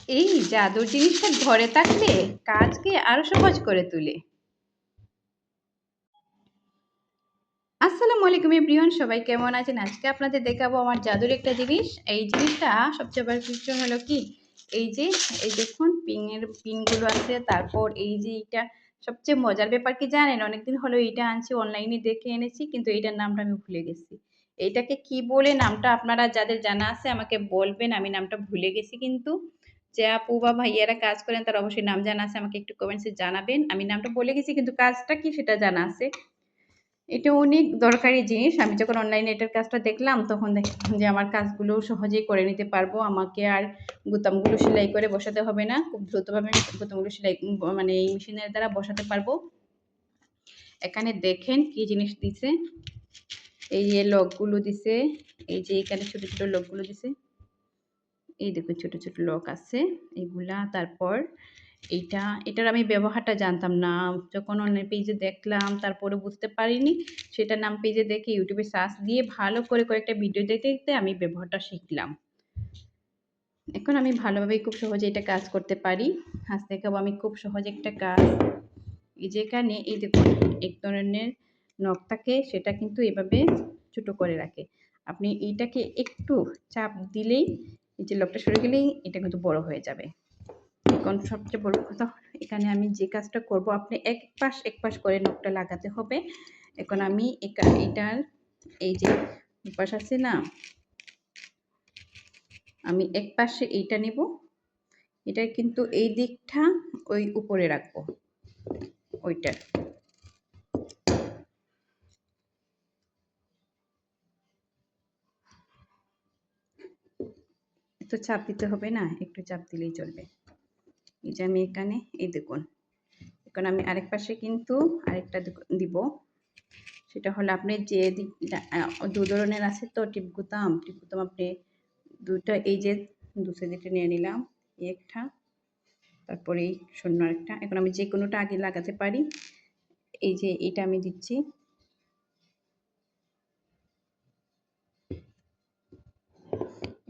এই জাদুর জিনিসটা ঘরে থাকলে কাজকে আরো সহজ করে তোলে। আসসালামু আলাইকুম এভরিওয়ান, সবাই কেমন আছেন? আজকে আপনাদের দেখাবো আমার জাদুর একটা জিনিস। এই জিনিসটা সবচেয়ে বড় বিষয় হলো কি, এই যে এই দেখুন পিনের পিনগুলো আছে, তারপর এই যে এইটা সবচেয়ে মজার ব্যাপার কি জানেন? অনেকদিন হলো এইটা আনছি, অনলাইনে দেখে এনেছি, কিন্তু এইটার নামটা আমি ভুলে গেছি। এইটাকে কি বলে নামটা আপনারা যাদের জানা আছে আমাকে বলবেন, আমি নামটা ভুলে গেছি কিন্তু। যে আপু বা ভাইয়ারা কাজ করেন তারা অবশ্যই নাম জানা আছে, আমাকে একটু কমেন্টসে জানাবেন। আমি নামটা বলে গেছি কিন্তু কাজটা কি সেটা জানা আছে। এটা অনেক দরকারি জিনিস। আমি যখন অনলাইনে এটার কাজটা দেখলাম তখন দেখলাম যে আমার কাজগুলো সহজেই করে নিতে পারবো। আমাকে আর বোতামগুলো সেলাই করে বসাতে হবে না। খুব দ্রুতভাবে আমি বোতামগুলো সেলাই মানে এই মেশিনের দ্বারা বসাতে পারবো। এখানে দেখেন কি জিনিস দিছে। এই যে লকগুলো দিছে, এই যে এখানে ছোট, ছোট লকগুলো দিছে। এই দেখুন ছোট, ছোট লক আছে এগুলা। তারপর এটার আমি ব্যবহারটা জানতাম না। যখন অনলাইন পেজে দেখলাম তারপরে বুঝতে পারিনি। সেটার নাম পেজে দেখে ইউটিউবে সার্চ দিয়ে ভালো করে কয়েকটা ভিডিও দেখতে, দেখতে আমি ব্যবহারটা শিখলাম। এখন আমি ভালোভাবেই খুব সহজে এটা কাজ করতে পারি। আজ দেখাবো আমি খুব সহজে একটা কাজ। এই যে এখানে এই দেখুন এক ধরনের নখ থাকে, সেটা কিন্তু এভাবে ছোট করে রাখে। আপনি এইটাকে একটু চাপ দিলেই এই যে লকটা সরে গেলেই এটা কিন্তু বড় হয়ে যাবে। এখন সবচেয়ে বড় কথা হলো এখানে আমি যে কাজটা করব, আপনি এক পাশ করে নখটা লাগাতে হবে। এখন আমি এটার এই যে পাশ আছে না, আমি এক পাশে এইটা নেব। এটা কিন্তু এই দিকটা ওই উপরে রাখবো ওইটা। এত চাপ দিতে হবে না, একটু চাপ দিলেই চলবে। এই যে আমি এখানে এই দেখুন, এখন আমি আরেক পাশে কিন্তু আরেকটা দিব। সেটা হলো আপনি যে দিকটা দু ধরনের আছে তো টিপ বোতাম আপনি দুটা এই যে দু সাইডে নিয়ে নিলাম একটা, তারপরে এই শূন্য আরেকটা। এখন আমি যে কোনোটা আগে লাগাতে পারি। এই যে এটা আমি দিচ্ছি,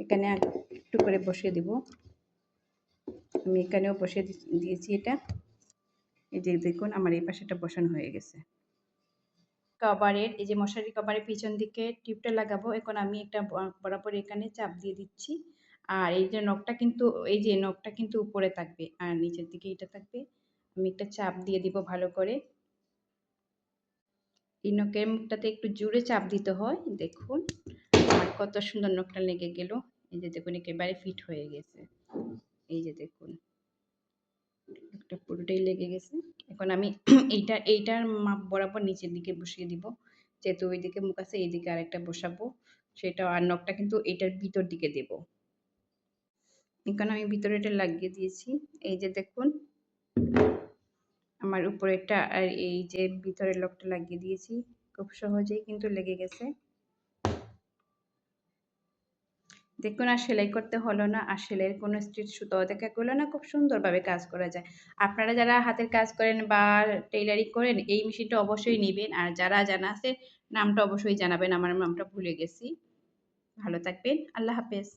এখানে একটু করে বসিয়ে দিব। আমি এখানেও বসিয়ে দিয়েছি এটা। এই যে দেখুন আমার এই পাশেটা বসানো হয়ে গেছে। কভারের এই যে মশারি কভারের পিছন দিকে টিপটা লাগাবো। এখন আমি একটা বরাবর এখানে চাপ দিয়ে দিচ্ছি। আর এই যে নখটা কিন্তু এই যে নখটা কিন্তু উপরে থাকবে আর নিচের দিকে এটা থাকবে। আমি একটা চাপ দিয়ে দিব ভালো করে। এই নখের মুখটাতে একটু জোরে চাপ দিতে হয়। দেখুন আমার কত সুন্দর নখটা লেগে গেল। এই যে দেখুন একেবারে ফিট হয়ে গেছে। এই যে দেখুন নখটা পুরোটাই লেগে গেছে। এখন আমি এইটার মাপ বরাবর নিচের দিকে বসিয়ে দিব। যেহেতু ওইদিকে মুখ আছে এইদিকে আরেকটা বসাবো। সেটা আর নখটা কিন্তু এটার ভিতর দিকে দেব। এখন আমি ভিতরে এটা লাগিয়ে দিয়েছি। এই যে দেখুন আমার উপরেরটা আর এই যে ভিতরের লকটা লাগিয়ে দিয়েছি। খুব সহজেই কিন্তু লেগে গেছে। দেখুন আর সেলাই করতে হলো না, আর সেলাইয়ের কোনো স্টিচ সুতাও দেখা গেলো না, খুব সুন্দরভাবে কাজ করা যায়। আপনারা যারা হাতের কাজ করেন বা টেইলারিং করেন এই মেশিনটা অবশ্যই নেবেন। আর যারা জানা আছে নামটা অবশ্যই জানাবেন, আমার নামটা ভুলে গেছি। ভালো থাকবেন, আল্লাহ হাফেজ।